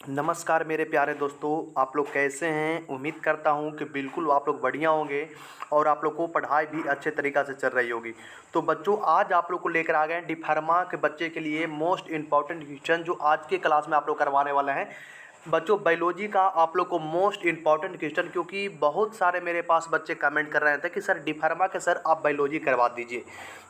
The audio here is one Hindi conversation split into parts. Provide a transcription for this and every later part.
नमस्कार मेरे प्यारे दोस्तों, आप लोग कैसे हैं। उम्मीद करता हूं कि बिल्कुल आप लोग बढ़िया होंगे और आप लोग को पढ़ाई भी अच्छे तरीक़ा से चल रही होगी। तो बच्चों, आज आप लोग को लेकर आ गए हैं डी फार्मा के बच्चे के लिए मोस्ट इम्पॉर्टेंट क्वेश्चन जो आज के क्लास में आप लोग करवाने वाले हैं। बच्चों, बायोलॉजी का आप लोग को मोस्ट इम्पॉर्टेंट क्वेश्चन, क्योंकि बहुत सारे मेरे पास बच्चे कमेंट कर रहे थे कि सर डी फार्मा के सर आप बायोलॉजी करवा दीजिए।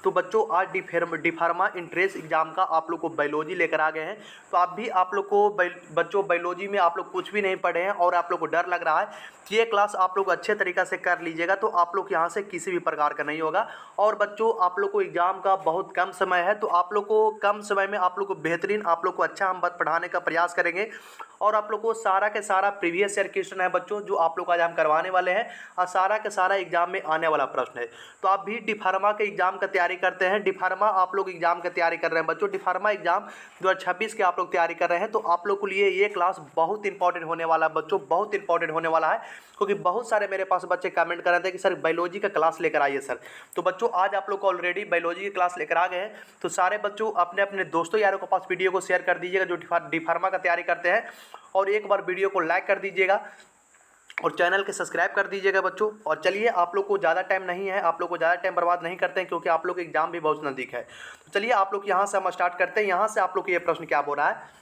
तो बच्चों, आज डी फार्मा इंट्रेंस एग्ज़ाम का आप लोग को बायोलॉजी लेकर आ गए हैं। तो आप लोग को बच्चों, बायोलॉजी में आप लोग कुछ भी नहीं पढ़े हैं और आप लोग को डर लग रहा है कि ये क्लास आप लोग अच्छे तरीक़ा से कर लीजिएगा तो आप लोग यहाँ से किसी भी प्रकार का नहीं होगा। और बच्चों, आप लोग को एग्ज़ाम का बहुत कम समय है, तो आप लोग को कम समय में आप लोग को बेहतरीन, आप लोग को अच्छा हम पढ़ाने का प्रयास करेंगे। और आप लोग को सारा के सारा प्रीवियस ईयर क्वेश्चन है बच्चों, जो आप लोग आज हम करवाने वाले हैं, और सारा के सारा एग्जाम में आने वाला प्रश्न है। तो आप भी डी फार्मा के एग्जाम का तैयारी करते हैं, डी फार्मा आप लोग एग्जाम की तैयारी कर रहे हैं बच्चों, डी फार्मा एग्जाम 2026 के आप लोग तैयारी कर रहे हैं, तो आप लोग के लिए ये क्लास बहुत इंपॉर्टेंट होने वाला है बच्चों, बहुत इंपॉर्टेंट होने वाला है। क्योंकि बहुत सारे मेरे पास बच्चे कमेंट कर रहे थे कि सर बायोलॉजी का क्लास लेकर आइए सर। तो बच्चों, आज आप लोग को ऑलरेडी बायोलॉजी की क्लास लेकर आ गए हैं। तो सारे बच्चों अपने अपने दोस्तों यारों के पास वीडियो को शेयर कर दीजिएगा जो डी फार्मा का तैयारी करते हैं, और एक बार वीडियो को लाइक कर दीजिएगा और चैनल के सब्सक्राइब कर दीजिएगा बच्चों। और चलिए, आप लोग को ज़्यादा टाइम नहीं है, आप लोग को ज़्यादा टाइम बर्बाद नहीं करते हैं, क्योंकि आप लोग एग्जाम भी बहुत नज़दीक है। तो चलिए, आप लोग यहाँ से हम स्टार्ट करते हैं। यहाँ से आप लोग को ये प्रश्न क्या बोल रहा है,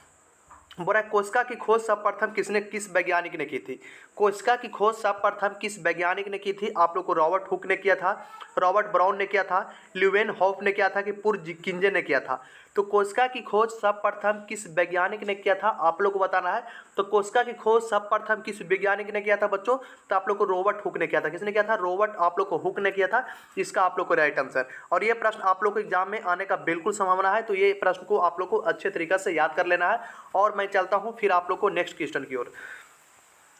बोला कोशिका की खोज सर्वप्रथम किस वैज्ञानिक ने की थी। कोशिका की खोज सर्वप्रथम किस वैज्ञानिक ने की थी। आप लोग को रॉबर्ट हुक ने किया था, रॉबर्ट ब्राउन ने किया था, ल्यूवेन हॉफ ने किया था कि पुरकिंजे ने किया था। तो कोशिका की खोज सर्वप्रथम किस वैज्ञानिक ने किया था, आप लोग को बताना है। तो कोशिका की खोज सर्वप्रथम किस वैज्ञानिक ने किया था बच्चों, तो आप लोग को रॉबर्ट हुक ने किया था। किसने किया था? रॉबर्ट आप लोग को हुक ने किया था। इसका आप लोग को राइट आंसर। और ये प्रश्न आप लोग को एग्जाम में आने का बिल्कुल संभावना है, तो ये प्रश्न को आप लोग को अच्छे तरीके से याद कर लेना है। और मैं चलता हूँ फिर आप लोग को नेक्स्ट क्वेश्चन की ओर।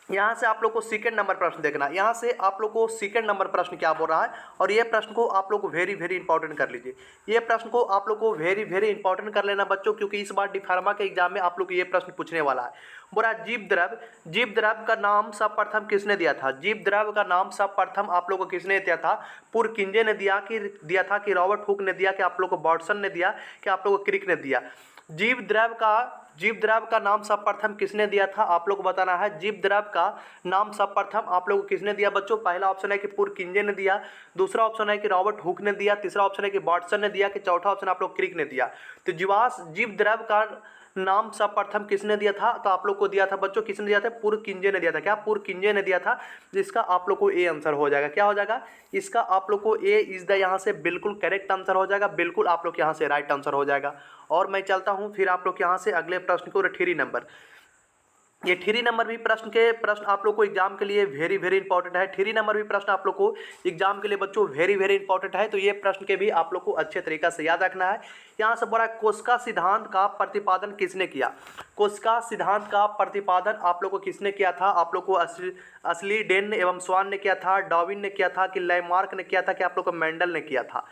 यहाँ से आप लोग को सेकंड नंबर प्रश्न देखना। यहाँ से आप लोग को सेकंड नंबर प्रश्न क्या बोल रहा है, और ये प्रश्न को आप लोग को वेरी वेरी इंपॉर्टेंट कर लीजिए। ये प्रश्न को आप लोग को वेरी वेरी इंपॉर्टेंट कर लेना बच्चों, क्योंकि इस बार डी फार्मा के एग्जाम में आप लोग को ये प्रश्न पूछने वाला है। बोला जीव द्रव का नाम सर्वप्रथम किसने दिया था। जीव द्रव का नाम सर्वप्रथम आप लोग को किसने दिया था? पुरकिंजे ने दिया था कि रॉबर्ट हुक ने दिया कि आप लोग को वाटसन ने दिया कि आप लोग को क्रिक ने दिया। जीव द्रव का नाम सर्वप्रथम किसने दिया था, आप लोग को बताना है। जीव द्रव का नाम सर्वप्रथम आप लोग को किसने दिया बच्चों? पहला ऑप्शन है कि पुरकिंजे ने दिया, दूसरा ऑप्शन है कि रॉबर्ट हुक ने दिया, तीसरा ऑप्शन है कि वाटसन ने दिया, कि चौथा ऑप्शन आप लोग क्रिक ने दिया। तो जीव द्रव का नाम सर्वप्रथम किसने दिया था, तो आप लोग को दिया था बच्चों, किसने दिया था? पुरकिंजे ने दिया था। क्या? पुरकिंजे ने दिया था। जिसका आप लोग को ए आंसर हो जाएगा। क्या हो जाएगा इसका? आप लोग को ए इज द यहाँ से बिल्कुल करेक्ट आंसर हो जाएगा, बिल्कुल आप लोग यहाँ से राइट आंसर हो जाएगा। और मैं चलता हूँ फिर आप लोग यहाँ से अगले प्रश्न को, 3 नंबर। ये 3 नंबर भी प्रश्न आप लोग को एग्जाम के लिए वेरी वेरी इंपॉर्टेंट है। 3 नंबर भी प्रश्न आप लोग को एग्जाम के लिए बच्चों वेरी वेरी इंपॉर्टेंट है। तो ये प्रश्न के भी आप लोग को अच्छे तरीके से याद रखना है। यहाँ से बोला कोशिका सिद्धांत का प्रतिपादन किसने किया। कोशिका सिद्धांत का प्रतिपादन आप लोग को किसने किया था? आप लोग को असली डेन एवं स्वान ने किया था, डार्विन ने किया था, कि लैमार्क ने किया था, कि आप लोग को मेंडल ने किया था।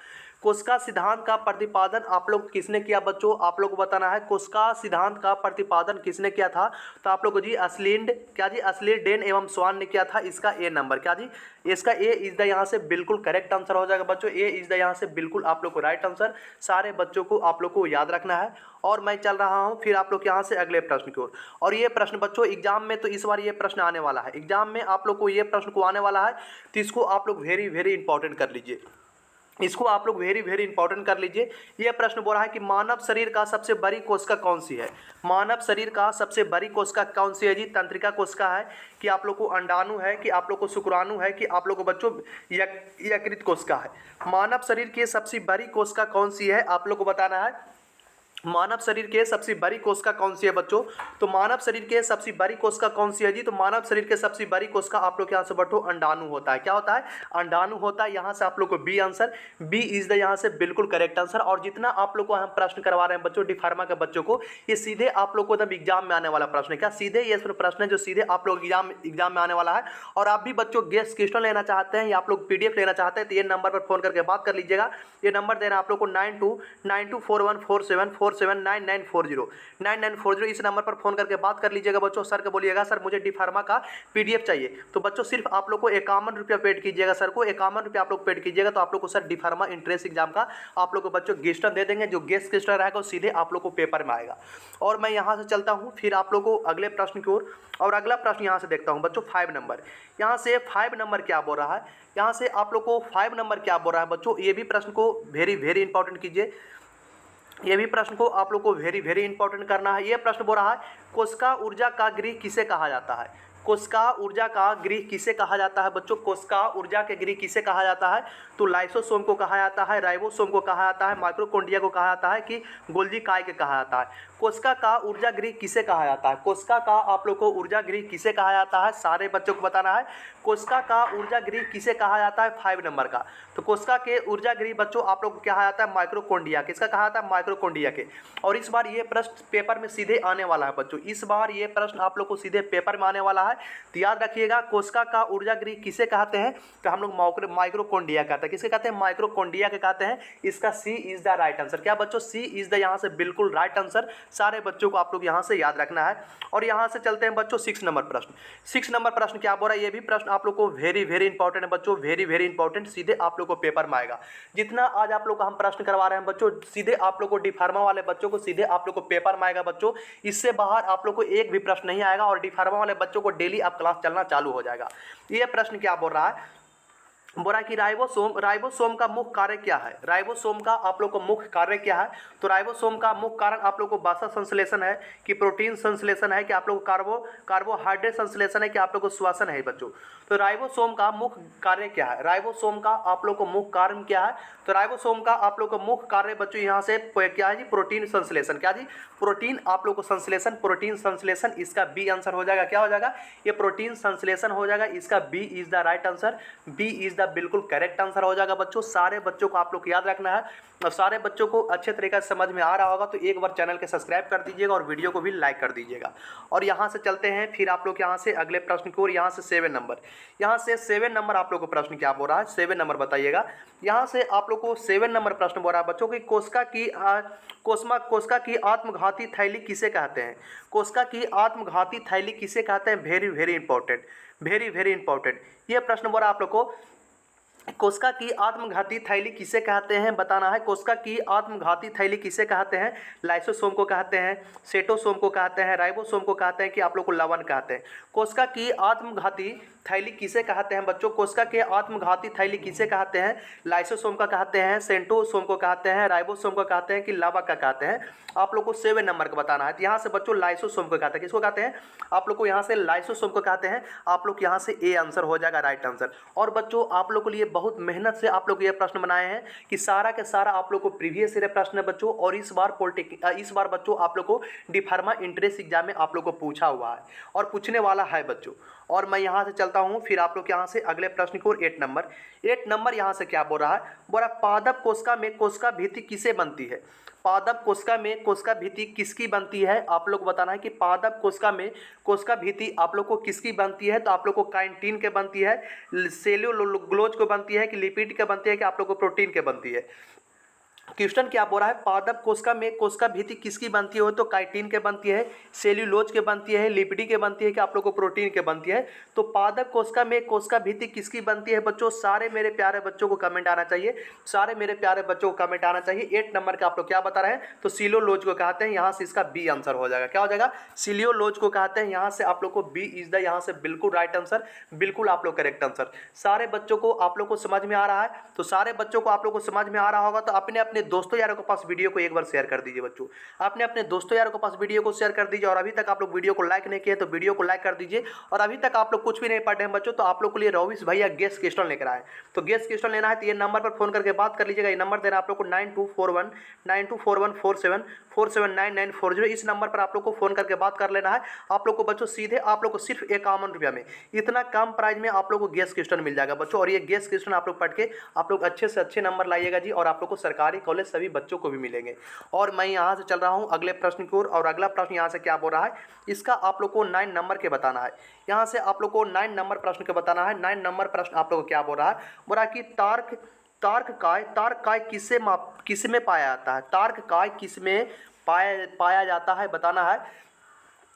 कोशिका सिद्धांत का प्रतिपादन आप लोग किसने किया बच्चों? आप लोग को बताना है कोशिका सिद्धांत का प्रतिपादन किसने किया था। तो आप लोग को जी असलीन डेन एवं स्वान ने किया था। इसका ए नंबर। क्या जी? इसका ए इज द यहाँ से बिल्कुल करेक्ट आंसर हो जाएगा बच्चों। ए इज द यहाँ से बिल्कुल आप लोग को राइट आंसर। सारे बच्चों को आप लोग को याद रखना है। और मैं चल रहा हूँ फिर आप लोग यहाँ से अगले प्रश्न की ओर। और ये प्रश्न बच्चों एग्जाम में, तो इस बार ये प्रश्न आने वाला है एग्जाम में, आप लोग को ये प्रश्न को आने वाला है, तो इसको आप लोग वेरी वेरी इंपॉर्टेंट कर लीजिए। इसको आप लोग वेरी वेरी इंपॉर्टेंट कर लीजिए। यह प्रश्न बोल रहा है कि मानव शरीर का सबसे बड़ी कोशिका कौन सी है। मानव शरीर का सबसे बड़ी कोशिका कौन सी है जी? तंत्रिका कोशिका है, कि आप लोग को अंडाणु है, कि आप लोग को शुक्राणु है, कि आप लोग को बच्चों यकृत कोशिका है। मानव शरीर की सबसे बड़ी कोशिका कौन सी है, आप लोग को बताना है। मानव शरीर के सबसे बड़ी कोशिका कौन सी है बच्चों? तो मानव शरीर के सबसे बड़ी कोशिका कौन सी है जी? तो मानव शरीर के सबसे बड़ी कोशिका आप लोग यहाँ से बच्चों अंडाणु होता है। क्या होता है? अंडाणु होता है। यहाँ से आप लोग को B answer, B is the यहाँ से बिल्कुल करेक्ट आंसर। और जितना आप लोग को हम प्रश्न करवा रहे हैं बच्चों डी फार्मा के बच्चों को, ये सीधे आप लोग को एकदम एग्जाम में आने वाला प्रश्न है। क्या? सीधे ये प्रश्न है जो सीधे आप लोग एग्जाम में आने वाला है। और आप भी बच्चों गेस्ट क्वेश्चन लेना चाहते हैं या आप लोग पीडीएफ लेना चाहते हैं, तो ये नंबर पर फोन करके बात कर लीजिएगा। ये नंबर देना आप लोग को 9292414747 9940 इस नंबर पर फ़ोन करके बात कर लीजिएगा बच्चों। सर को बोलिएगा सर मुझे डी फार्मा का PDF चाहिए। तो बच्चों सिर्फ आप लोग को 51 रुपया पेड कीजिएगा सर को, 51 रुपया आप लोग पेड कीजिएगा तो आप लोग को sir D pharma entrance exam का आप लोग को बच्चों गेस्टर दे देंगे। जो गेस्ट गेस्टर रहेगा वो सीधे आप लोग को पेपर में आएगा। और मैं यहाँ से चलता हूँ फिर आप लोग को अगले प्रश्न की ओर। और अगला प्रश्न यहाँ से देखता हूँ बच्चों 5 नंबर। यहाँ से 5 नंबर क्या बोल रहा है, यहाँ से आप लोग को 5 नंबर क्या बोल रहा है बच्चों। ये भी प्रश्न को वेरी वेरी इंपॉर्टेंट कीजिए, ये भी प्रश्न को आप लोग को वेरी वेरी इंपॉर्टेंट करना है। ये प्रश्न बोल रहा है कोशिका ऊर्जा का गृह किसे कहा जाता है। कोशिका ऊर्जा का गृह किसे कहा जाता है बच्चों। कोशिका ऊर्जा के गृह किसे कहा जाता है, तो लाइसोसोम को कहा जाता है, राइबोसोम को कहा जाता है, माइक्रोकोंड्रिया को कहा जाता है कि गोल्जी काय के कहा जाता है। कोशिका का ऊर्जा गृह किसे कहा जाता है, कोशिका का आप लोग को ऊर्जा गृह किसे कहा जाता है, सारे बच्चों को बताना है। कोशिका का ऊर्जा गृह किसे कहा जाता है 5 नंबर का। तो कोशिका के ऊर्जा गृह बच्चों आप लोग को कहा जाता है माइक्रोकोंड्रिया। किसका कहा जाता है, माइक्रोकोंड्रिया के। और इस बार ये प्रश्न पेपर में सीधे आने वाला है बच्चों, इस बार ये प्रश्न आप लोग को सीधे पेपर में आने वाला है। तो याद रखिएगा कोशिका का ऊर्जा गृह किसे कहते हैं, तो हम लोग माइक्रोकोंड्रिया कहते हैं। किसके कहते हैं, माइक्रोकोंड्रिया के कहते हैं। इसका सी इज द राइट आंसर। क्या बच्चों, सी इज द यहाँ से बिल्कुल राइट आंसर। सारे बच्चों को आप लोग यहाँ से याद रखना है। और यहाँ से चलते हैं बच्चों 6 नंबर प्रश्न। 6 नंबर प्रश्न क्या बोल रहा है, ये भी प्रश्न आप लोग को वेरी वेरी इंपॉर्टेंट है बच्चों, वेरी वेरी इंपॉर्टेंट। सीधे आप लोग को पेपर में आएगा। जितना आज आप लोग को हम प्रश्न करवा रहे हैं बच्चों, सीधे आप लोग को डी फार्मा वाले बच्चों को सीधे आप लोग को पेपर में आएगा बच्चों। इससे बाहर आप लोग को एक भी प्रश्न नहीं आएगा। और डी फार्मा वाले बच्चों को डेली आप क्लास चलना चालू हो जाएगा। ये प्रश्न क्या बोल रहा है, बोला कि राइबोसोम का मुख्य कार्य क्या है। राइबोसोम का आप लोग को मुख्य कार्य क्या है, तो राइबोसोम का मुख्य कारण आप लोग को वसा संश्लेषण है कि प्रोटीन संश्लेषण है कि आप लोग को कार्बोहाइड्रेट संश्लेषण है कि आप लोग को श्वसन है बच्चों। तो राइबोसोम का मुख्य कार्य क्या है, राइबोसोम का आप लोग को मुख्य कार्य क्या है, तो राइबोसोम का आप लोग को मुख्य कार्य बच्चों यहाँ से क्या है जी, प्रोटीन संश्लेषण। क्या जी, प्रोटीन आप लोग को संश्लेषण, प्रोटीन संश्लेषण। इसका बी आंसर हो जाएगा। क्या हो जाएगा, ये प्रोटीन संश्लेषण हो जाएगा। इसका B is the right answer, B is the बिल्कुल करेक्ट आंसर हो जाएगा बच्चों। सारे बच्चों को आप लोग याद रखना है। और सारे बच्चों को अच्छे तरीके से समझ में आ रहा होगा तो एक बार चैनल के सब्सक्राइब कर दीजिएगा और वीडियो को भी लाइक कर दीजिएगा। और यहाँ से चलते हैं फिर आप लोग यहाँ से अगले प्रश्न की ओर। यहाँ से 7 नंबर, यहाँ से 7 नंबर आप लोग को प्रश्न क्या बोल रहा है, 7 नंबर बताइएगा। यहाँ से आप लोग को 7 नंबर प्रश्न बोल रहा है बच्चों की कोशिका की आत्मघाती थैली किसे कहते हैं। कोशिका की आत्मघाती थैली किसे कहते हैं, very very important, very very important. ये प्रश्न बोल रहा है आप लोग को कोशिका की आत्मघाती थैली किसे कहते हैं, बताना है। कोशिका की आत्मघाती थैली किसे कहते हैं, लाइसोसोम को कहते हैं, सेटोसोम को कहते हैं, राइबोसोम को कहते हैं कि आप लोग को लवण कहते हैं। कोशिका की आत्मघाती थैली किसे कहते हैं बच्चों, कोशिका के आत्मघाती थैली किसे कहते हैं, लाइसोसोम का कहते हैं, सेंटोसोम को कहते हैं, राइबोसोम को कहते हैं कि लवण का कहते हैं। आप लोग को 7 नंबर का बताना है। तो यहाँ से बच्चों लाइसोसोम को कहते हैं। किसको कहते हैं, आप लोग को यहाँ से लाइसोसोम को कहते हैं। आप लोग यहाँ से ए आंसर हो जाएगा राइट आंसर। और बच्चों आप लोग के लिए बहुत मेहनत से आप लोग ये प्रश्न बनाए हैं कि सारा के सारा आप लोग को प्रीवियस ईयर प्रश्न है बच्चों। और इस बार बच्चों आप लोग को डी फार्मा एंट्रेंस एग्जाम में आप लोग को पूछा हुआ है और पूछने वाला है बच्चों। और मैं यहाँ से चलता हूँ फिर आप लोग यहाँ से अगले प्रश्न को। 8 नंबर यहाँ से क्या बोल रहा है, बोल रहा पादप कोशिका में कोशिका भित्ति किसे बनती है। पादप कोशिका में कोशिका भित्ति किसकी बनती है, आप लोग बताना है कि पादप कोशिका में कोशिका भित्ति आप लोग को किसकी बनती है। तो आप लोग को काइटिन के बनती है, सेल्यूलोज को बनती है कि लिपिड के बनती है कि आप लोग को प्रोटीन के बनती है। क्वेश्चन क्या बोल रहा है, पादप कोशिका में कोशिका भित्ति किसकी बनती है, तो काइटिन के बनती है, सेल्यूलोज के बनती है, लिपिडी के बनती है कि आप लोग को प्रोटीन के बनती है। तो पादप कोशिका में कोशिका भित्ति किसकी बनती है बच्चों, सारे मेरे प्यारे बच्चों को कमेंट आना चाहिए, सारे मेरे प्यारे बच्चों को कमेंट आना चाहिए। 8 नंबर का आप लोग क्या बता रहे हैं, तो सेल्यूलोज को कहते हैं। यहाँ से इसका बी आंसर हो जाएगा। क्या हो जाएगा, सेल्यूलोज को कहते हैं। यहाँ से आप लोग को बी इज द यहाँ से बिल्कुल राइट आंसर, बिल्कुल आप लोग करेक्ट आंसर। सारे बच्चों को आप लोग को समझ में आ रहा है, तो सारे बच्चों को आप लोग को समझ में आ रहा होगा तो अपने अपने दोस्तों यारों के पास वीडियो को एक बार शेयर कर दीजिए बच्चों। आपने अपने दोस्तों यारों के पास वीडियो को शेयर कर दीजिए। और अभी तक आप लोग वीडियो को लाइक नहीं किए तो वीडियो को लाइक कर दीजिए। और अभी तक आप लोग कुछ भी नहीं पढ़े हैं बच्चों, तो आप लोग के लिए रवीश भैया गेस्ट क्वेश्चन लेकर आए। तो गेस्ट क्वेश्चन लेना है तो ये नंबर पर फोन करके बात कर लीजिएगा। ये नंबर देना आप लोग को 9241 इस नंबर पर आप लोग को फोन करके बात कर लेना है। आप लोग को बच्चों सीधे आप लोग को सिर्फ 51 रुपया में इतना कम प्राइस में आप लोग को गेस्ट क्वेश्चन मिल जाएगा बच्चों। और ये गेस्ट क्वेश्चन आप लोग पढ़ के आप लोग अच्छे से अच्छे नंबर लाइएगा जी। और आप लोग को सरकारी कॉलेज सभी बच्चों को भी मिलेंगे। और मैं यहाँ से चल रहा हूँ अगले प्रश्न की ओर। और अगला प्रश्न यहाँ से क्या बोल रहा है, इसका आप लोग को 9 नंबर के बताना है। यहाँ से आप लोग को 9 नंबर प्रश्न के बताना है। 9 नंबर प्रश्न आप लोग को क्या बोल रहा है, बोल रहा है कि तार्क काय किस में पाया जाता है। तार्क काय किस में पाया जाता है, बताना है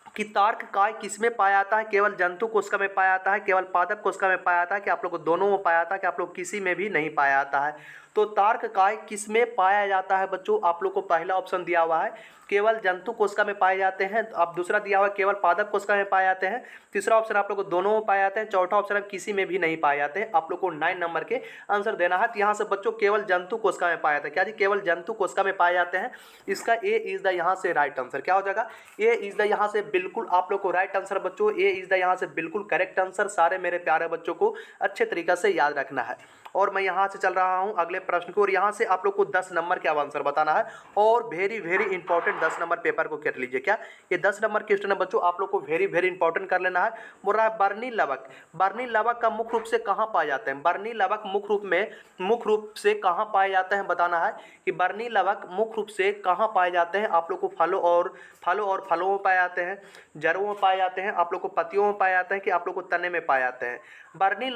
कि तार्क काय किसमें पाया जाता है, केवल जंतु कोशिका में पाया जाता है, केवल पादप कोशिका में पाया जाता है, कि आप लोग को दोनों में पाया जाता है, कि आप लोग किसी में भी नहीं पाया जाता है। तो तार्क काय किसमें पाया जाता है बच्चों, आप लोग को पहला ऑप्शन दिया हुआ है केवल जंतु कोशिका में पाए जाते हैं, अब दूसरा दिया हुआ है केवल पादप कोशिका में पाए जाते हैं, तीसरा ऑप्शन आप लोग को दोनों में पाए जाते हैं, चौथा ऑप्शन आप किसी में भी नहीं पाए जाते हैं। आप लोग को 9 नंबर के आंसर देना है। तो यहाँ से बच्चों केवल जंतु कोशिका में पाया जाता है, क्या जी, केवल जंतु कोशिका में पाए जाते हैं। इसका ए इज द यहाँ से राइट आंसर क्या हो जाएगा, ए इज द यहाँ से बिल्कुल आप लोग को राइट आंसर बच्चों, ए इज द यहाँ से बिल्कुल करेक्ट आंसर। सारे मेरे प्यारे बच्चों को अच्छे तरीके से याद रखना है। और मैं यहाँ से चल रहा हूँ अगले प्रश्न को, और यहाँ से आप लोग को 10 नंबर का आंसर बताना है, और very very important 10 number paper को कर लीजिए। क्या ये 10 नंबर क्वेश्चन है बच्चों, आप लोग को वेरी वेरी इंपॉर्टेंट कर लेना है। बोल रहा है बर्नी लवक, बर्नी लवक का मुख्य रूप से कहाँ पाए जाते हैं, बर्नी लवक मुख्य रूप से कहाँ पाए जाते हैं, बताना है कि बर्नी लवक मुख्य रूप से कहाँ पाए जाते हैं। आप लोग को फलों में पाए जाते हैं, जड़ों में पाए जाते हैं, आप लोग को पत्तियों में पाए जाते हैं, कि आप लोग को तने में पाए जाते हैं। बर्नी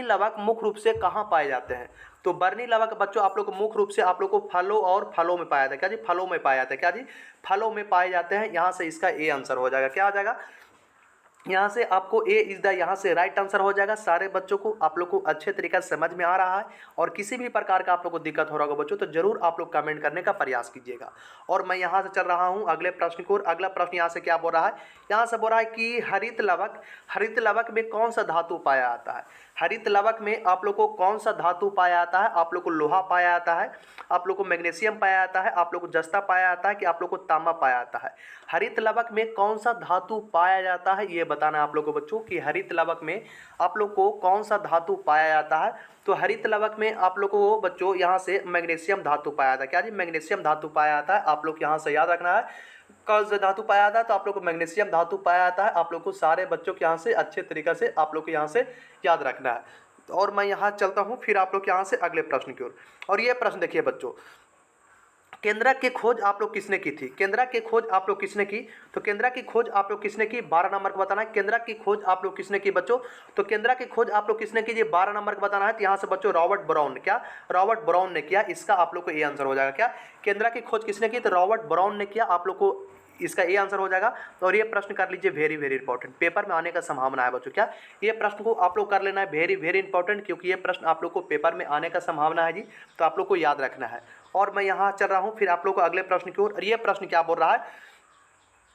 लवक मुख्य रूप से कहाँ पाए जाते हैं, तो बर्नी लवक बच्चों आप लोग को मुख्य रूप से आप लोग को फलों में पाया जाता है। क्या जी, फलों में पाया जाता है, क्या जी, फलों में पाए जाते हैं। यहाँ से इसका ए आंसर हो जाएगा, क्या हो जाएगा, यहाँ से आपको ए इज द यहाँ से राइट आंसर हो जाएगा। सारे बच्चों को आप लोग को अच्छे तरीके से समझ में आ रहा है, और किसी भी प्रकार का आप लोग को दिक्कत हो रहा होगा बच्चों, तो जरूर आप लोग कमेंट करने का प्रयास कीजिएगा। और मैं यहाँ से चल रहा हूँ अगले प्रश्न को, और अगला प्रश्न यहाँ से क्या बोल रहा है, यहाँ से बोल रहा है कि हरित लवक में कौन सा धातु पाया जाता है। हरित लवक में आप लोग को कौन सा धातु पाया जाता है, आप लोग को लोहा पाया जाता है, आप लोग को मैग्नीशियम पाया जाता है, आप लोग को जस्ता पाया जाता है, कि आप लोग को तांबा पाया जाता है। हरित लवक में कौन सा धातु पाया जाता है, ये बताना है आप लोग को बच्चों, कि हरित लवक में आप लोग को कौन सा धातु पाया जाता है। तो हरित लवक में आप लोग को बच्चों यहाँ से मैग्नीशियम धातु पाया जाता है, क्या जी, मैग्नीशियम धातु पाया जाता है। आप लोग यहाँ से याद रखना है कौन सा धातु पाया जाता है, तो आप लोग को मैग्नीशियम धातु पाया जाता है। आप लोग को सारे बच्चों के यहाँ से अच्छे तरीके से आप लोग को यहाँ से याद रखना है। और मैं यहाँ चलता हूँ फिर आप लोग यहाँ से अगले प्रश्न की ओर। और ये प्रश्न देखिए बच्चों, केंद्रक की खोज आप लोग किसने की थी, केंद्रक की खोज आप लोग किसने की, तो केंद्रक की खोज आप लोग किसने की, 12 नंबर का बताना है। केंद्रक की खोज आप लोग किसने की बच्चों, तो केंद्रक की खोज आप लोग किसने की, ये 12 नंबर का बताना है। तो यहाँ से बच्चों रॉबर्ट ब्राउन ने किया, इसका आप लोग को ये आंसर हो जाएगा। क्या केंद्रक की खोज किसने की, तो रॉबर्ट ब्राउन ने किया, आप लोग को इसका ये आंसर हो जाएगा। और ये प्रश्न कर लीजिए, वेरी वेरी इंपॉर्टेंट, पेपर में आने का संभावना है बच्चों। क्या ये प्रश्न को आप लोग कर लेना है वेरी वेरी इंपॉर्टेंट, क्योंकि ये प्रश्न आप लोग को पेपर में आने का संभावना है जी, तो आप लोग को याद रखना है। और मैं यहाँ चल रहा हूँ फिर आप लोग को अगले प्रश्न की ओर। और ये प्रश्न क्या बोल रहा है,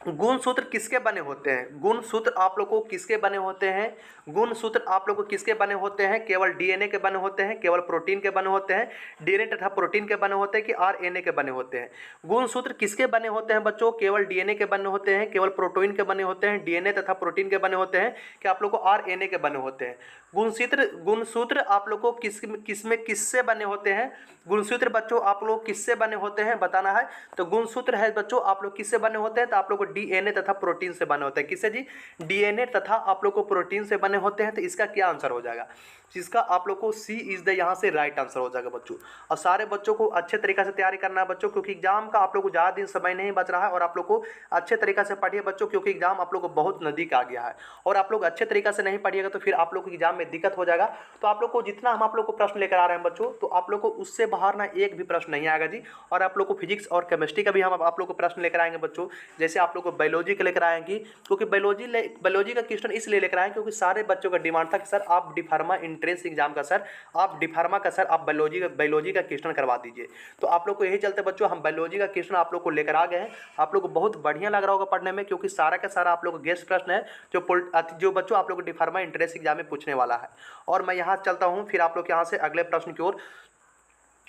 गुणसूत्र किसके बने होते हैं, गुणसूत्र आप लोग को किसके बने होते हैं, गुणसूत्र आप लोग को किसके बने होते हैं, केवल डीएनए के बने होते हैं, केवल प्रोटीन के बने होते हैं, डीएनए तथा प्रोटीन के बने होते हैं, कि आरएनए के बने होते हैं। गुणसूत्र किसके बने होते हैं बच्चों, केवल डीएनए के बने होते हैं, केवल प्रोटीन के बने होते हैं, डीएनए तथा प्रोटीन के बने होते हैं, कि आप लोग को आरएनए के बने होते हैं। गुणसूत्र आप लोग को किससे बने होते हैं, गुणसूत्र बच्चों आप लोग किससे बने होते हैं, बताना है। तो गुणसूत्र है बच्चों आप लोग किससे बने होते हैं, तो आप लोग को डीएनए तथा प्रोटीन से बने होते हैं। किससे जी, डीएनए तथा आप लोग को प्रोटीन से बने होते हैं। तो इसका क्या आंसर हो जाएगा, जिसका आप लोग को सी इज द यहाँ से राइट आंसर हो जाएगा बच्चों। और सारे बच्चों को अच्छे तरीके से तैयारी करना है बच्चों, क्योंकि एग्जाम का आप लोग को ज़्यादा दिन समय नहीं बच रहा है। और आप लोग को अच्छे तरीके से पढ़िए बच्चों, क्योंकि एग्जाम आप लोग को बहुत नज़दीक आ गया है। और आप लोग अच्छे तरीके से नहीं पढ़िएगा तो फिर आप लोग को एग्जाम में दिक्कत हो जाएगा। तो आप लोग को जितना हम आप लोग को प्रश्न लेकर आ रहे हैं बच्चों, तो आप लोग को उससे बाहर ना एक भी प्रश्न नहीं आएगा जी। और आप लोग को फिजिक्स और केमिस्ट्री का भी हम आप लोग को प्रश्न लेकर आएंगे बच्चों, जैसे आप लोग को बायोलॉजी का लेकर आएंगे, क्योंकि बायोलॉजी का क्वेश्चन इसलिए लेकर आए क्योंकि सारे बच्चों का डिमांड था कि सर आप डिफार्मा एंट्रेंस एग्जाम का सर आप डिफार्मा का सर आप बायोलॉजी का क्वेश्चन करवा दीजिए। तो आप लोग को यही चलते बच्चों हम बायोलॉजी का क्वेश्चन आप लोग को लेकर आ गए हैं। आप लोग को बहुत बढ़िया लग रहा होगा पढ़ने में, क्योंकि सारा का सारा आप लोग को गेस्ट प्रश्न है जो बच्चों आप लोग को डिफार्मा एंट्रेंस एग्जाम में पूछने वाला है। और मैं यहाँ चलता हूँ फिर आप लोग यहाँ से अगले प्रश्न की ओर।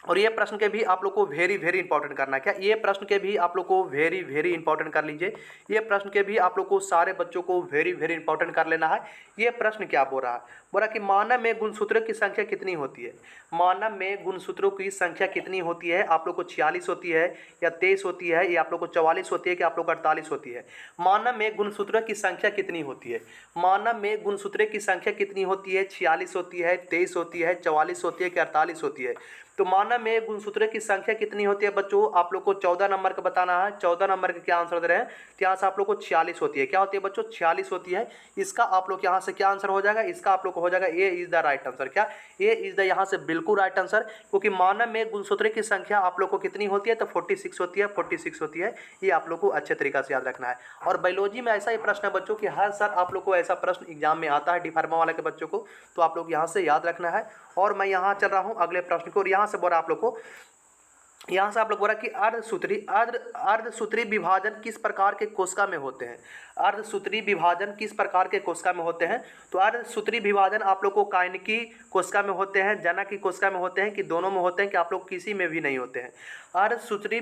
और ये प्रश्न के भी आप लोग को वेरी वेरी इंपॉर्टेंट करना है। क्या ये प्रश्न के भी आप लोग को वेरी वेरी इंपॉर्टेंट कर लीजिए। ये प्रश्न के भी आप लोग को सारे बच्चों को वेरी वेरी इंपॉर्टेंट कर लेना है। ये प्रश्न क्या बोल रहा है, बोला कि मानव में गुणसूत्रों की संख्या कितनी होती है, मानव में गुणसूत्रों की संख्या कितनी होती है। आप लोग को 46 होती है या 23 होती है, या आप लोग को 44 होती है, कि आप लोग को 48 होती है। मानव में गुणसूत्रों की संख्या कितनी होती है, मानव में गुणसूत्रों की संख्या कितनी होती है, 46 होती है, 23 होती है, 44 होती है, कि 48 होती है। तो मानव में गुणसूत्रों की संख्या कितनी होती है बच्चों? आप लोग को 14 नंबर का बताना है। 14 नंबर का क्या आंसर दे रहे हैं? तो यहाँ से आप लोग को 46 होती है। क्या होती है बच्चों? 46 होती है। इसका आप लोग यहाँ से क्या आंसर हो जाएगा? इसका आप लोग को हो जाएगा ए इज द राइट आंसर। क्या? ए इज द यहाँ से बिल्कुल राइट आंसर, क्योंकि मानव में गुणसूत्रों की संख्या आप लोग को कितनी होती है? तो 46 होती है। 46 होती है, ये आप लोग को अच्छे तरीके से याद रखना है। और बायोलॉजी में ऐसा ही प्रश्न है बच्चों कि हर साल आप लोग को ऐसा प्रश्न एग्जाम में आता है डी फार्मा वाले के बच्चों को, तो आप लोग यहाँ से याद रखना है। और मैं यहाँ चल रहा हूँ अगले प्रश्न को, और यहाँ से बोला आप लोग को, यहाँ से आप लोग बोला कि अर्धसूत्री विभाजन किस प्रकार के कोशिका में होते हैं? अर्धसूत्री विभाजन किस प्रकार के कोशिका में होते हैं? तो अर्धसूत्री विभाजन आप लोग को कायनिकी कोशिका में होते हैं, जनक की कोशिका में होते हैं, कि दोनों में होते हैं, कि आप लोग किसी में भी नहीं होते हैं? अर्धसूत्री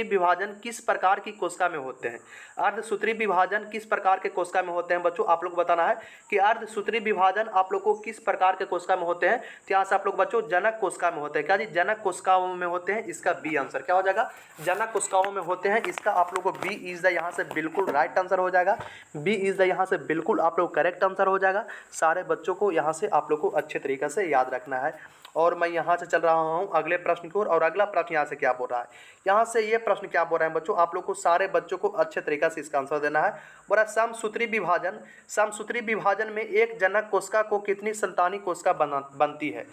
विभाजन किस प्रकार की कोशिका में होते हैं? अर्धसूत्री विभाजन किस प्रकार के कोशिका में होते हैं बच्चों? आप लोग को बताना है कि अर्धसूत्री विभाजन आप लोग को किस प्रकार के कोशिका में होते हैं। तो यहाँ से आप लोग बच्चों जनक कोशिका में होते हैं। क्या जी? जनक कोशिकाओं में होते हैं। इसका बी आंसर क्या हो जाएगा? जनक कोशिकाओं में होते हैं। इसका आप लोग को बी इज द यहाँ से बिल्कुल राइट आंसर हो जाएगा। बी इज द यहाँ से बिल्कुल आप लोग करेक्ट आंसर हो जाएगा। सारे बच्चों को यहाँ से आप लोग को अच्छे तरीके से याद रखना है। और मैं यहाँ से चल रहा हूँ अगले प्रश्न की ओर, और अगला प्रश्न यहाँ से क्या बोल रहा है? यहाँ से ये प्रश्न क्या बोल रहे हैं बच्चों? आप लोग को सारे बच्चों को अच्छे तरीके से इसका आंसर देना है। बोला समसूत्री विभाजन में एक जनक कोशिका को कितनी संतानी कोशिका बनती है?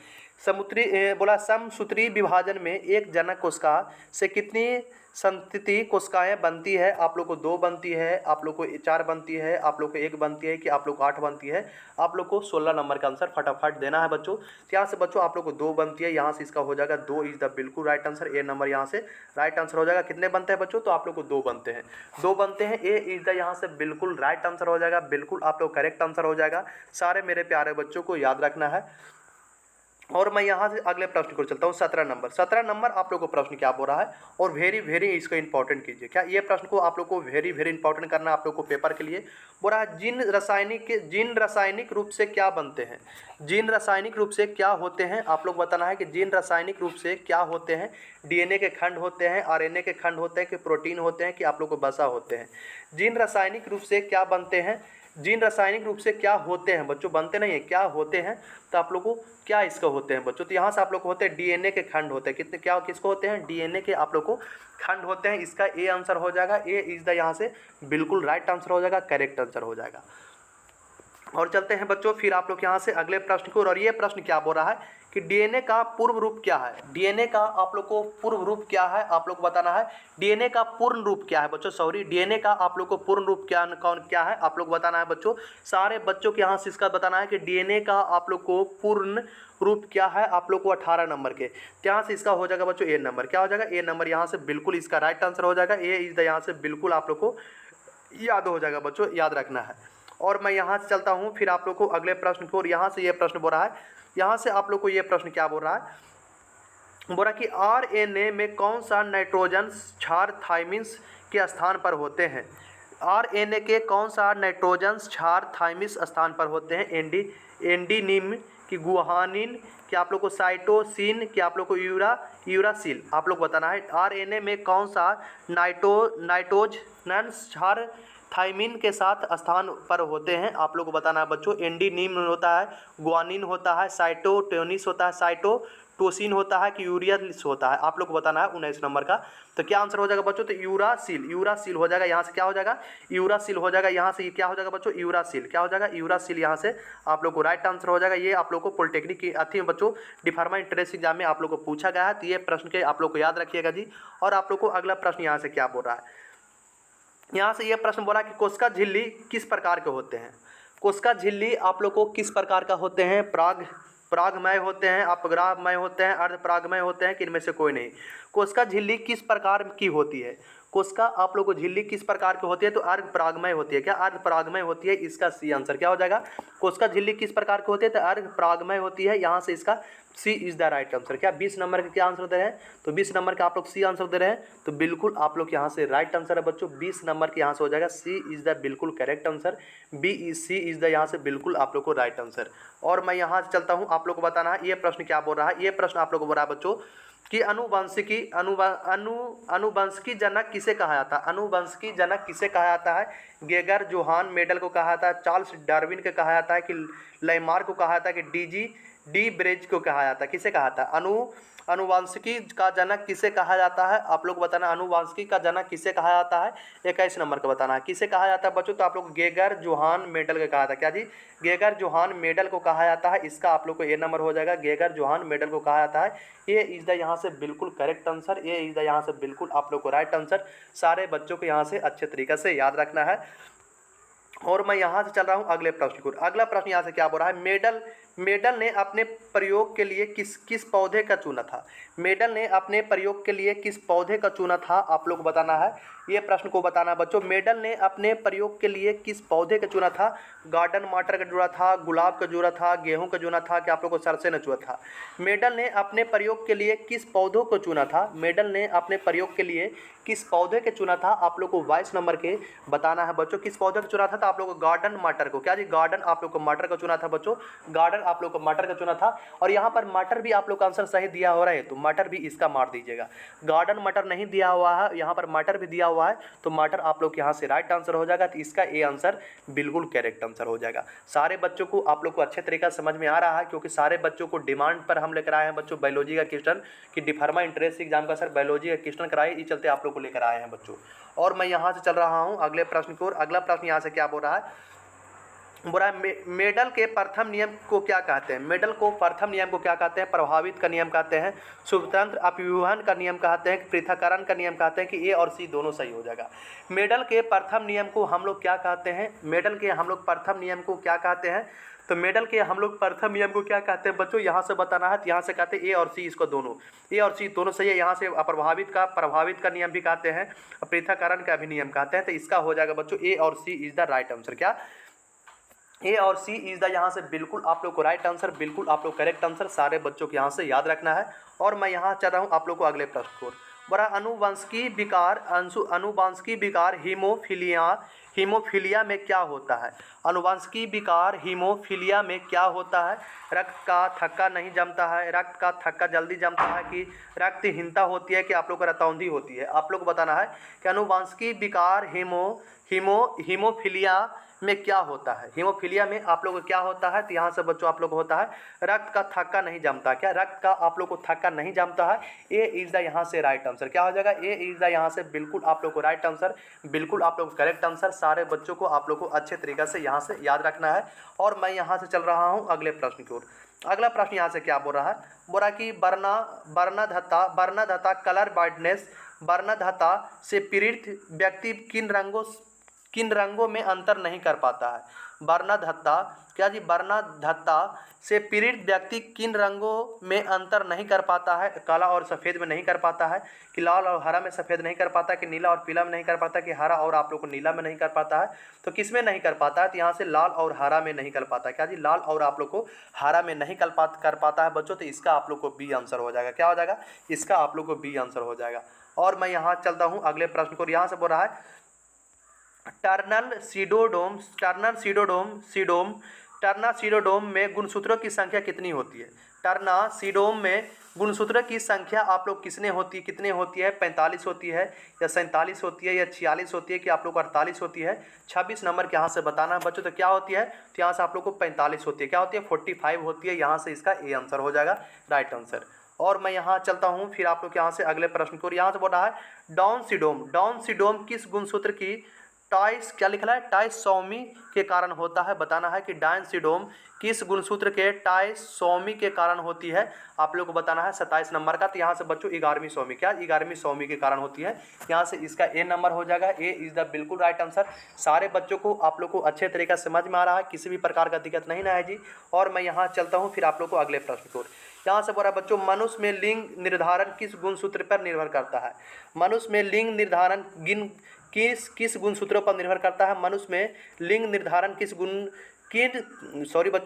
बोला समसूत्री विभाजन में एक जनक कोशिका से कितनी संतति कोशिकाएं बनती है? आप लोग को 2 बनती है, आप लोग को 4 बनती है, आप लोग को 1 बनती है, कि आप लोग को 8 बनती है? आप लोग को 16 नंबर का आंसर फटाफट देना है बच्चों। तो यहाँ से बच्चों आप लोग को 2 बनती है, यहाँ से इसका हो जाएगा 2 इज द बिल्कुल राइट आंसर। ए नंबर यहाँ से राइट आंसर हो जाएगा। कितने बनते हैं बच्चों? तो आप लोग को 2 बनते हैं। 2 बनते हैं। ए इज द यहाँ से बिल्कुल राइट आंसर हो जाएगा। बिल्कुल आप लोग करेक्ट आंसर हो जाएगा। सारे मेरे प्यारे बच्चों को याद रखना है। और मैं यहाँ से अगले प्रश्न को चलता हूँ। 17 नंबर आप लोग को प्रश्न क्या बोल रहा है, और वेरी वेरी इसको इंपॉर्टेंट कीजिए। क्या ये प्रश्न को आप लोग को वेरी वेरी इंपॉर्टेंट करना है आप लोग को पेपर के लिए। बोल रहा है जिन रासायनिक रूप से क्या बनते हैं? जिन रासायनिक रूप से क्या होते हैं? आप लोग बताना है कि जिन रासायनिक रूप से क्या होते हैं। डीएनए के खंड होते हैं, आरएनए के खंड होते हैं, कि प्रोटीन होते हैं, कि आप लोग को वसा होते हैं? जिन रासायनिक रूप से क्या बनते हैं? जिन रासायनिक रूप से क्या होते हैं बच्चों? बनते नहीं है, क्या होते हैं? तो आप लोग को क्या इसका होते हैं बच्चों? तो यहाँ से आप लोग को होते हैं डीएनए के खंड होते हैं। कितने क्या किसको होते हैं? डीएनए के आप लोग को खंड होते हैं। इसका ए आंसर हो जाएगा। ए इज द यहाँ से बिल्कुल राइट आंसर हो जाएगा, करेक्ट आंसर हो जाएगा। और चलते हैं बच्चों फिर आप लोग यहाँ से अगले प्रश्न को, और ये प्रश्न क्या बोल रहा है कि डीएनए का पूर्व रूप क्या है? डीएनए का आप लोग को पूर्व रूप क्या है? आप लोग को बताना है डीएनए का पूर्ण रूप क्या है बच्चों। सॉरी, डीएनए का आप लोग को पूर्ण रूप क्या है? आप लोग बताना है बच्चों। सारे बच्चों के यहाँ से इसका बताना है कि डीएनए का आप लोग को पूर्ण रूप क्या है? आप लोग को 18 नंबर के। तो यहाँ से इसका हो जाएगा बच्चों ए नंबर। क्या हो जाएगा? ए नंबर यहाँ से बिल्कुल इसका राइट आंसर हो जाएगा। ए इज द यहाँ से बिल्कुल आप लोग को याद हो जाएगा बच्चों, याद रखना है। और मैं यहाँ से चलता हूँ फिर आप लोग को अगले प्रश्न को, और यहाँ से ये प्रश्न बोल रहा है, यहाँ से आप लोग को ये प्रश्न क्या बोल रहा है? बोला कि आरएनए में कौन सा नाइट्रोजन क्षार थाइमिन्स के स्थान पर होते हैं? आरएनए के कौन सा नाइट्रोजन क्षार थाइमिन्स स्थान पर होते हैं? एंडीनिम, की गुआनिन, कि आप लोग को साइटोसिन, कि आप लोग को यूरासिल? आप लोग बताना है आरएनए में कौन सा नाइट्रोजन क्षार थाइमिन के साथ स्थान पर होते हैं? आप लोग को बताना है बच्चों। एंडीनिम होता है, गुआनिन होता है, साइटोटोनिस होता है, साइटोटोसिन होता है, कि यूरियासिल होता है? आप लोग को बताना है 19 नंबर का। तो क्या आंसर हो जाएगा बच्चों? तो यूरासिल हो जाएगा। यहाँ से क्या हो जाएगा? यूरासिल हो जाएगा। यहाँ से क्या हो जाएगा बच्चों? यूरासिल। क्या हो जाएगा? यूरासिल। यहाँ से आप लोग को राइट आंसर हो जाएगा। ये आप लोग को पॉलिटेक्निक की अथी में बच्चों डिफार्मा एंट्रेंस एग्जाम में आप लोग को पूछा गया है, तो ये प्रश्न के आप लोग को याद रखिएगा जी। और आप लोग को अगला प्रश्न यहाँ से क्या बोल रहा है? यहाँ से ये प्रश्न बोला कि कोशिका झिल्ली किस प्रकार के होते हैं? कोशिका झिल्ली आप लोग को किस प्रकार का होते हैं? परागमय होते हैं, अपरागमय होते हैं, अर्धपरागमय होते हैं, कि इनमें से कोई नहीं? कोशिका झिल्ली किस प्रकार की होती है? कोशिका आप लोग को झिल्ली किस प्रकार की होती है? तो अर्धपरागमय होती है। क्या अर्धपरागमय होती है? इसका सी आंसर क्या हो जाएगा? कोशिका झिल्ली किस प्रकार की होती है? तो अर्धपरागमय होती है। यहाँ से इसका सी इज द राइट आंसर। क्या 20 नंबर का क्या आंसर दे रहे हैं? तो 20 नंबर का आप लोग सी आंसर दे रहे हैं, तो बिल्कुल आप लोग यहाँ से राइट आंसर है बच्चों। 20 नंबर के यहाँ से हो जाएगा सी इज द बिल्कुल correct answer. C is the यहाँ से बिल्कुल आप लोग को राइट आंसर। और मैं यहाँ से चलता हूँ, आप लोग को बताना है ये प्रश्न क्या बोल रहा है। ये प्रश्न आप लोग को बोल रहा है बच्चों कि अनुवंशिकी जनक किसे कहा जाता है? अनुवंशिकी जनक किसे कहा जाता है? गेगर, जोहान मेडल को कहा जाता है, चार्ल्स डार्विन को कहा जाता है, कि लेमार्क को कहा जाता है, कि डी ब्रेज को कहा जाता है, किसे कहा था? अनुवांशिकी का जनक किसे कहा जाता है? आप लोग बताना, अनुवांशिकी का जनक किसे कहा जाता है? 21 नंबर का बताना है किसे कहा जाता है बच्चों। तो आप लोग गेगर जोहान मेडल का कहा था, क्या जी? गेगर जोहान मेडल को कहा जाता है। इसका आप लोग को ए नंबर हो जाएगा, गेगर जोहान मेडल को कहा जाता है। ये इज द यहाँ से बिल्कुल करेक्ट आंसर, ये इज द यहाँ से बिल्कुल आप लोग को राइट आंसर। सारे बच्चों को यहाँ से अच्छे तरीके से याद रखना है। और मैं यहाँ से चल रहा हूँ अगले प्रश्न की ओर। अगला प्रश्न यहाँ से क्या बोल रहा है? मेडल ने अपने प्रयोग के लिए किस पौधे का चुना था? मेडल ने अपने प्रयोग के लिए किस पौधे का चुना था? आप लोग को बताना है, ये प्रश्न को बताना है बच्चों। मेडल ने अपने प्रयोग के लिए किस पौधे का चुना था? गार्डन मटर का चुना था, गुलाब का चुना था, गेहूं का चुना था, कि आप लोग को सरसे ने चुना था? मेडल ने अपने प्रयोग के लिए किस पौधों को चुना था? मेडल ने अपने प्रयोग के लिए किस पौधे के चुना था? आप लोग को 22 नंबर के बताना है बच्चों। किस पौधे का चुना था? तो आप लोग को गार्डन मटर को, क्या जी? गार्डन आप लोग को मटर का चुना था बच्चों, गार्डन आप लोग को मटर का चुना था। और यहाँ पर मटर भी आप लोग का आंसर सही दिया हो रहा है, तो मटर भी इसका मार दीजिएगा। गार्डन मटर नहीं दिया हुआ है, यहाँ पर मटर भी दिया हुआ है, तो मटर आप लोग यहाँ से राइट आंसर हो जाएगा। तो इसका ए आंसर बिल्कुल करेक्ट आंसर हो जाएगा। सारे बच्चों को आप लोग को अच्छे तरीके से समझ में आ रहा है, क्योंकि सारे बच्चों को डिमांड पर हम लेकर आए हैं बच्चों बायोलॉजी का क्वेश्चन, कि डिफार्मा इंट्रेंस एग्जाम का सर बायोलॉजी का क्वेश्चन कराए, इस चलते आप लोग को लेकर आए हैं बच्चों। और मैं यहाँ से चल रहा हूँ अगले प्रश्न की ओर। अगला प्रश्न यहाँ से क्या बोल रहा है? बुरा मेडल के प्रथम नियम को क्या कहते हैं? मेडल को प्रथम नियम को क्या कहते हैं? प्रभावित का नियम कहते हैं, स्वतंत्र अपव्यूहन का नियम कहते हैं, पृथक्करण का नियम कहते हैं, कि ए और सी दोनों सही हो जाएगा। मेडल के प्रथम नियम को हम लोग क्या कहते हैं? मेडल के हम लोग प्रथम नियम को क्या कहते हैं? तो मेडल के हम लोग प्रथम नियम को क्या कहते हैं बच्चों? यहाँ से बताना है। तो यहाँ से कहते हैं ए और सी, इसको दोनों, ए और सी दोनों सही है। यहाँ से प्रभावित का नियम भी कहते हैं, पृथक्करण का भी नियम कहते हैं। तो इसका हो जाएगा बच्चों ए और सी इज द राइट आंसर। क्या? ए और सी इज द यहाँ से बिल्कुल आप लोग को राइट आंसर, बिल्कुल आप लोग करेक्ट आंसर। सारे बच्चों को यहाँ से याद रखना है। और मैं यहाँ चल रहा हूँ आप लोग को अगले प्रश्न को। बड़ा अनुवांशिकी विकार हीमोफीलिया में क्या होता है? अनुवांशिकी विकार हीमोफीलिया में क्या होता है? रक्त का थक्का नहीं जमता है, रक्त का थक्का जल्दी जमता है, कि रक्तहीनता होती है, कि आप लोग को रतौंधी होती है? आप लोग को बताना है कि अनुवांशिकी विकार हीमोफीलिया में क्या होता है? हीमोफीलिया में आप लोग को क्या होता है? तो यहाँ से बच्चों आप लोग को होता है रक्त का थक्का नहीं जमता। क्या? रक्त का आप लोग को थक्का नहीं जमता है। ए इज द यहाँ से राइट आंसर। क्या हो जाएगा? ए इज द यहाँ से बिल्कुल आप लोग को राइट आंसर, बिल्कुल आप लोग करेक्ट आंसर। सारे बच्चों को आप लोग को अच्छे तरीके से यहाँ से याद रखना है। और मैं यहाँ से चल रहा हूँ अगले प्रश्न की ओर। अगला प्रश्न यहाँ से क्या बोल रहा है? बोल रहा है कि वर्णधता कलर ब्राइटनेस, वर्णधता से पीड़ित व्यक्ति किन रंगों में अंतर नहीं कर पाता है? वर्णधत्ता, क्या जी? वर्णधत्ता से पीड़ित व्यक्ति किन रंगों में अंतर नहीं कर पाता है? काला और सफ़ेद में नहीं कर पाता है, कि लाल और हरा में सफ़ेद नहीं कर पाता, कि नीला और पीला में नहीं कर पाता, कि हरा और आप लोग को नीला में नहीं कर पाता है? तो किस में नहीं कर पाता है? तो यहाँ से लाल और हरा में नहीं कर पाता है। क्या जी? लाल और आप लोग को हरा में नहीं कर पाता है बच्चों। तो इसका आप लोग को बी आंसर हो जाएगा। क्या हो जाएगा? इसका आप लोग को बी आंसर हो जाएगा। और मैं यहाँ चलता हूँ अगले प्रश्न को। यहाँ से बोल रहा है टर्नासीडोडोम में गुणसूत्रों की संख्या कितनी होती है? टर्नासीडोम में गुणसूत्रों की संख्या आप लोग कितने होती है? 45 होती है, या 47 होती है, या 46 होती है, कि आप लोग को 48 होती है? 26 नंबर के यहाँ से बताना है बच्चों। तो क्या होती है? तो यहाँ से आप लोग को 45 होती है। क्या होती है? 45 होती है। यहाँ से इसका ए आंसर हो जाएगा, राइट आंसर। और मैं यहाँ चलता हूँ फिर आप लोग यहाँ से अगले प्रश्न को। यहाँ से बोल रहा है डाउन सिंड्रोम किस गुणसूत्र की क्या लिखा है? टाइसोमी के कारण होता है। बताना है कि डाउन सिंड्रोम किस गुणसूत्र के टाइसोमी के कारण होती है? आप लोग को बताना है 27 नंबर का। तो यहाँ से बच्चों 11वीं सोमी, क्या 11वीं सोमी के कारण होती है? यहाँ से इसका ए नंबर हो जाएगा। ए इज द बिल्कुल राइट आंसर। सारे बच्चों को आप लोग को अच्छे तरीके से समझ में आ रहा है, किसी भी प्रकार का दिक्कत नहीं ना है जी। और मैं यहाँ चलता हूँ फिर आप लोग को अगले प्रश्न को। यहाँ से बोला बच्चों मनुष्य में लिंग निर्धारण किस गुणसूत्र पर निर्भर करता है? मनुष्य में लिंग निर्धारण किस गुणसूत्रों पर निर्भर करता है? मनुष्य में लिंग निर्धारण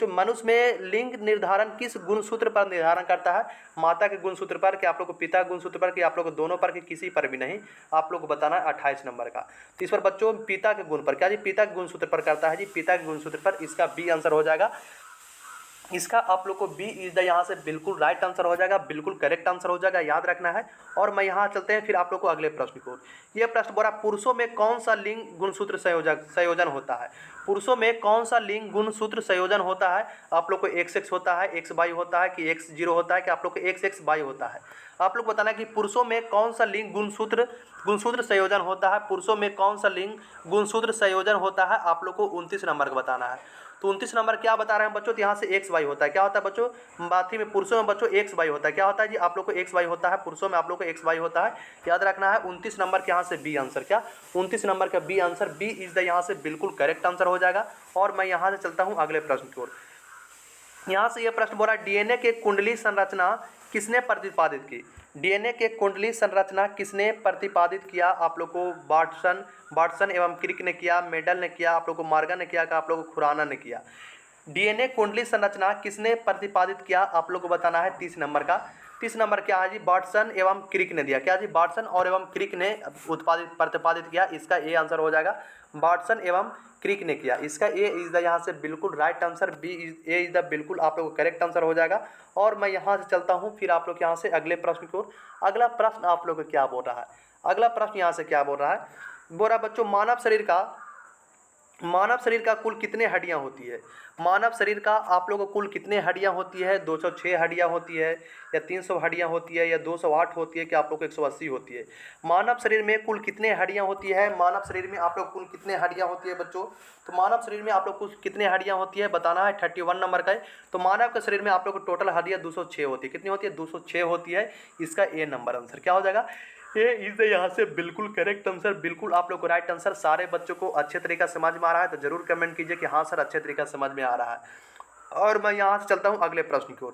मनुष्य में लिंग निर्धारण किस गुणसूत्र पर निर्धारण करता है? माता के गुणसूत्र पर, कि आप लोग को पिता के गुणसूत्र पर, कि आप लोग को दोनों पर, कि किसी पर भी नहीं? आप लोग को बताना है 28 नंबर का। तो इस पर बच्चों पिता के गुण पर, क्या जी? पिता के गुणसूत्र पर करता है जी, पिता के गुणसूत्र पर। इसका बी आंसर हो जाएगा। इसका आप लोग को बी इज द यहाँ से बिल्कुल राइट आंसर हो जाएगा, बिल्कुल करेक्ट आंसर हो जाएगा, याद रखना है। और मैं यहाँ चलते हैं फिर आप लोग को अगले प्रश्न को। ये प्रश्न बोला पुरुषों में कौन सा लिंग गुणसूत्र संयोजन होता है। पुरुषों में कौन सा लिंग गुणसूत्र संयोजन होता है। आप लोग को एक्स एक्स होता है, एक्स वाई होता है, कि एक्स जीरो होता है, कि आप लोग को एक्स एक्स वाई होता है। आप लोग बताना कि पुरुषों में कौन सा लिंग गुणसूत्र संयोजन होता है। पुरुषों में कौन सा लिंग गुणसूत्र संयोजन होता है, आप लोग को 29 नंबर का बताना है। तो 29 नंबर क्या बता रहे हैं बच्चों, तो यहाँ से एक्स वाई होता है। क्या होता है बच्चों, बाथी में पुरुषों में बच्चों एक्स वाई होता है। क्या होता है जी, आप लोग को एक्स वाई होता है, पुरुषों में आप लोग को एक्स वाई होता है, याद रखना है। 29 नंबर के यहाँ से बी आंसर, क्या 29 नंबर का B answer, B is the यहाँ से बिल्कुल करेक्ट आंसर हो जाएगा। और मैं यहाँ से चलता हूँ अगले प्रश्न की ओर। यहाँ से ये प्रश्न बोला डीएनए के कुंडली संरचना किसने प्रतिपादित की। डीएनए के कुंडली संरचना किसने प्रतिपादित किया। आप लोग को वाटसन एवं क्रिक ने किया, मेडल ने किया, आप लोग को मॉर्गन ने किया, आप लोग को खुराना ने किया। डीएनए कुंडली संरचना किसने प्रतिपादित किया, आप लोग को बताना है 30 नंबर का। 30 नंबर क्या है जी, वाटसन एवं क्रिक ने दिया। क्या जी, वाटसन और एवं क्रिक ने प्रतिपादित किया। इसका ए आंसर हो जाएगा, वाटसन एवं क्रिक ने किया। इसका ए इज द यहाँ से बिल्कुल right answer, B A is the बिल्कुल आप लोग को करेक्ट आंसर हो जाएगा। और मैं यहाँ से चलता हूँ फिर आप लोग यहाँ से अगले प्रश्न की ओर। अगला प्रश्न आप लोग को क्या बोल रहा है, अगला प्रश्न यहाँ से क्या बोल रहा है, बोल रहा बच्चों मानव शरीर का कुल कितने हड्डियां होती है। मानव शरीर का आप लोगों को कुल कितने हड्डियां होती है। 206 हड्डियां होती है, या 300 हड्डियां होती है, या 208 होती है, कि आप लोग को 180 होती है। मानव शरीर में कुल कितने हड्डियां होती है। मानव शरीर में आप लोग कुल कितने हड्डियां होती है बच्चों, तो मानव शरीर में आप लोग कुल कितने हड्डियां होती है बताना है। 31 नंबर का है। तो मानव के शरीर में आप लोग को टोटल हड्डियां 206 होती है। कितनी होती है, 206 होती है। इसका ए नंबर आंसर क्या हो जाएगा, ये इज द यहाँ से बिल्कुल करेक्ट आंसर, बिल्कुल आप लोग को राइट आंसर। सारे बच्चों को अच्छे तरीका से समझ में आ रहा है तो जरूर कमेंट कीजिए कि हाँ सर अच्छे तरीका से समझ में आ रहा है। और मैं यहाँ से चलता हूँ अगले प्रश्न की ओर।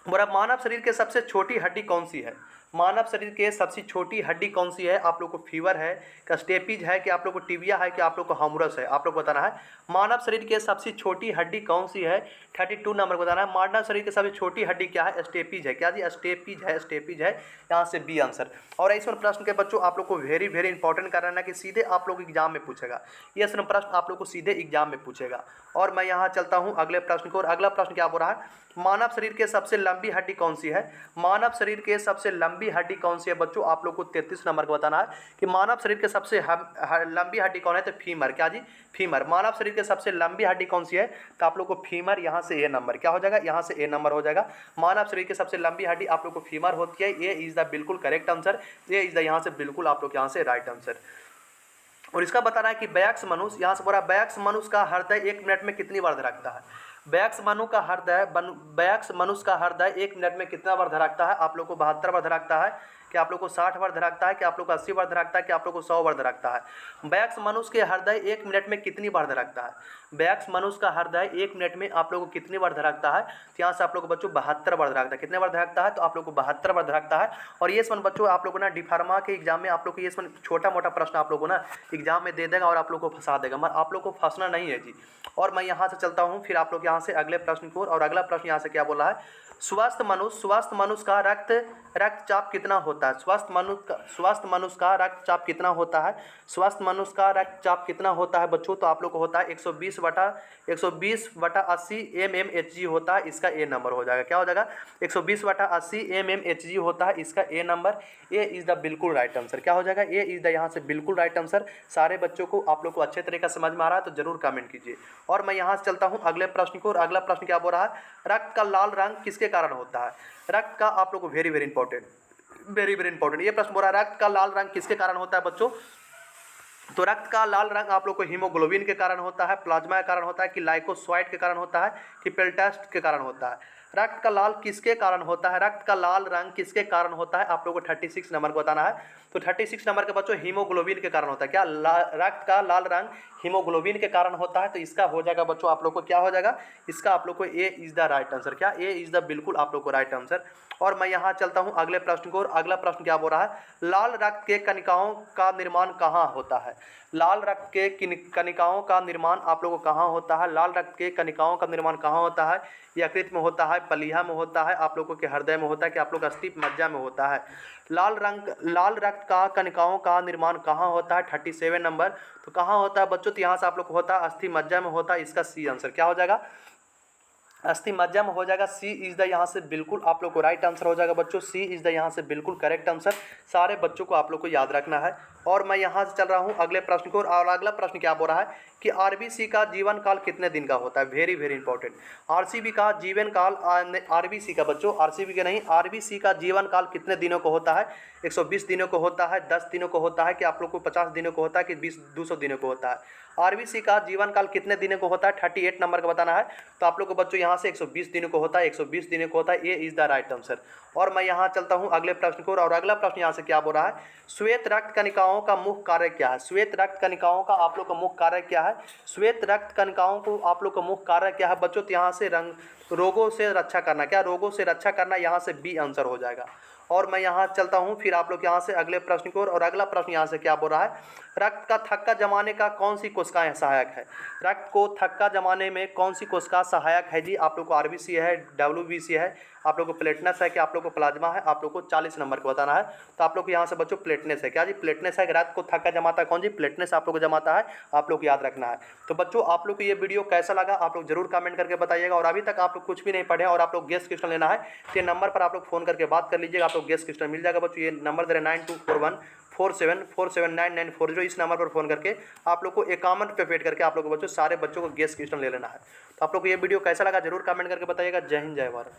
बोला मानव शरीर के सबसे छोटी हड्डी कौन सी है। मानव शरीर के सबसे छोटी हड्डी कौन सी है। आप लोग को फीवर है, क्या स्टेपीज है, कि आप लोग को टिबिया है, कि आप लोग को हमरस है, आप लोग बताना है। मानव शरीर के सबसे छोटी हड्डी कौन सी है, 32 नंबर बताना है। मानव शरीर की सबसे छोटी हड्डी क्या है, स्टेपीज है। क्या जी, स्टेपीज है, यहाँ से बी आंसर। और इस प्रश्न के बच्चों आप लोग को वेरी वेरी इंपॉर्टेंट करना है कि सीधे आप लोग एग्जाम में पूछेगा। ये प्रश्न आप लोग को सीधे एग्जाम में पूछेगा। और मैं यहाँ चलता हूँ अगले प्रश्न को। और अगला प्रश्न क्या बोल रहा है, मानव शरीर के सबसे लंबी हड्डी कौन सी है। मानव शरीर के सबसे लंबी हड्डी कौन सी है बच्चों, आप लोग को 33 नंबर का बताना है कि मानव शरीर के सबसे लंबी हड्डी कौन है, तो फीमर। क्या जी, फीमर। मानव शरीर के सबसे लंबी हड्डी कौन सी है, तो आप लोग को फीमर, यहाँ से ए नंबर क्या हो जाएगा, यहाँ से ए नंबर हो जाएगा। मानव शरीर के सबसे लंबी हड्डी आप लोग को फीमर होती है। ये इज द बिल्कुल करेक्ट आंसर, ये इज द यहाँ से बिल्कुल आप लोग यहाँ से राइट आंसर। और इसका बताना है कि वयस्क मनुष्य, यहाँ से बोला वयस्क मनुष्य का हृदय 1 मिनट में कितनी बार धड़कता है। वयस्क मनुष्य का हृदय 1 मिनट में कितना बार धड़कता है। आप लोग को 72 बार धड़कता है, कि आप लोग को 60 बार धड़कता है, कि आप लोग को 80 बार धड़कता है, कि आप लोग को 100 बार धड़कता है। वयस्क मनुष्य के हृदय 1 मिनट में कितनी बार धड़कता है। वयस्क मनुष्य का हृदय 1 मिनट में आप लोग को कितनी बार धड़कता है, तो यहाँ से आप लोग को बच्चों 72 बार धड़कता है। कितने बार धड़कता है, तो आप लोग को 72 बार धड़कता है। और ये बच्चों आप लोग को ना डिफार्मा के एग्जाम में आप लोग को ये छोटा मोटा प्रश्न आप लोग को ना एग्जाम में दे देगा और आप लोग को फंसा देगा, मगर आप लोग को फंसना नहीं है जी। और मैं यहाँ से चलता हूँ फिर आप लोग यहाँ से अगले प्रश्न को। और अगला प्रश्न यहाँ से क्या बोला है, स्वस्थ मनुष्य का रक्तचाप कितना होता है। स्वस्थ मनुष्य का रक्तचाप कितना होता है। स्वस्थ मनुष्य का रक्तचाप कितना होता है बच्चों, तो आप लोग को होता है 120/80 mmHg होता है। इसका ए नंबर हो जाएगा, क्या हो जाएगा, 120/80 mmHg होता है। इसका ए नंबर, ए इज द बिल्कुल राइट आंसर। क्या हो जाएगा, ए इज द यहाँ से बिल्कुल राइट आंसर। सारे बच्चों को आप लोग को अच्छे तरीके से समझ में आ रहा है तो जरूर कमेंट कीजिए। और मैं यहाँ से चलता हूँ अगले प्रश्न को। और अगला प्रश्न क्या बोल रहा है, रक्त का लाल रंग किसके कारण होता है। रक्त का आप लोग को वेरी वेरी इंपॉर्टेंट ये प्रश्न बोल रहा है, रक्त का लाल रंग किसके कारण होता है बच्चों। तो रक्त का लाल रंग आप लोग को हीमोग्लोबिन के कारण होता है, प्लाज्मा के कारण होता है, कि लाइकोसाइट के कारण होता है, कि पेल्टास्ट के कारण होता है। रक्त का लाल किसके कारण होता है, रक्त का लाल रंग किसके कारण होता है, आप लोगों को 36 नंबर को बताना है। तो 36 नंबर के बच्चों हीमोग्लोबिन के कारण होता है। क्या रक्त का लाल रंग हीमोग्लोबिन के कारण होता है। तो इसका हो जाएगा बच्चों आप लोग को क्या हो जाएगा, इसका आप लोग को ए इज द राइट आंसर। क्या, ए इज द बिल्कुल आप लोग को राइट आंसर। और मैं यहाँ चलता हूँ अगले प्रश्न को। और अगला प्रश्न क्या बोल रहा है, लाल रक्त के कणिकाओं का निर्माण कहाँ होता है। लाल रक्त के कणिकाओं का निर्माण आप लोगों को कहाँ होता है। लाल रक्त के कणिकाओं का निर्माण कहाँ होता है, यकृत में होता है, पलीहा में होता है, आप लोगों के हृदय में होता है, कि आप लोग अस्थि मज्जा में होता है। लाल रक्त का कणिकाओं का निर्माण कहाँ होता है, 37 नंबर। तो कहाँ होता है बच्चों, तो यहाँ से आप लोग को होता है अस्थि मज्जा में होता है। इसका सी आंसर क्या हो जाएगा, अस्थि मज्जा में हो जाएगा सी इज़ द यहाँ से बिल्कुल आप लोग को राइट आंसर हो जाएगा बच्चों। सी इज़ द यहाँ से बिल्कुल करेक्ट आंसर। सारे बच्चों को आप लोग को याद रखना है। और मैं यहाँ से चल रहा हूँ अगले प्रश्न को। और अगला प्रश्न क्या बोल रहा है कि आरबीसी का जीवन काल कितने दिन का होता है। Very very important. आरसीबी का जीवन काल आरबीसी का बच्चों, आरसीबी का नहीं, आरबीसी का जीवन काल कितने दिनों को होता है। 120 दिनों को होता है, 10 दिनों को होता है, कि आप लोग को 50 दिनों को होता है, कि 200 दिनों को होता है। आरबीसी का जीवन काल कितने दिनों को होता है, 38 नंबर का बताना है। तो आप लोग को बच्चों यहाँ से 120 दिनों को होता है, 120 दिनों को होता है। ये इज़ द राइट आंसर। और मैं यहाँ चलता हूँ अगले प्रश्न को। और अगला प्रश्न यहाँ से क्या बोल रहा है, श्वेत रक्त कणिकाओं का मुख्य कार्य क्या है। श्वेत रक्त कणिकाओं का आप लोग का मुख्य कार्य क्या है। श्वेत रक्त कणिकाओं को आप लोग का मुख्य कार्य क्या है बच्चों। तो यहाँ से रोगों से रक्षा करना। क्या रोगों से रक्षा करना, यहाँ से बी आंसर हो जाएगा। और मैं यहाँ चलता हूँ फिर आप लोग यहाँ से अगले प्रश्न की ओर। और अगला प्रश्न यहाँ से क्या बोल रहा है, रक्त का थक्का जमाने का कौन सी कोशिकाएं सहायक है। रक्त को थक्का जमाने में कौन सी कोशिका सहायक है जी। आप लोग को आरबीसी है, डब्ल्यूबीसी है, आप लोग को प्लेटनेस है, कि आप लोग को प्लाज्मा है। आप लोग को 40 नंबर को बताना है। तो आप लोग को यहाँ से बच्चों प्लेटनेस है। क्या जी, प्लेटनेस है। रक्त को थक्का जमाता है कौन जी, प्लेटनेस आप लोग को जमाता है। आप लोग को याद रखना है। तो बच्चों आप लोग को ये वीडियो कैसा लगा आप लोग जरूर कमेंट करके बताइएगा। और अभी तक आप लोग कुछ भी नहीं पढ़े और आप लोग गेस्ट क्वेश्चन लेना है तो ये नंबर पर आप लोग फोन करके बात कर लीजिएगा। आप लोग गेस्ट क्वेश्चन मिल जाएगा बच्चों। ये नंबर दे रहे 924147479940। इस नंबर पर फोन करके आप लोग को 51 पे पेड करके आप लोग को बच्चों सारे बच्चों को गेस्ट क्वेश्चन ले लेना है। तो आप लोग को ये वीडियो कैसा लगा जरूर कमेंट करके बताइएगा। जय हिंद, जय भारत।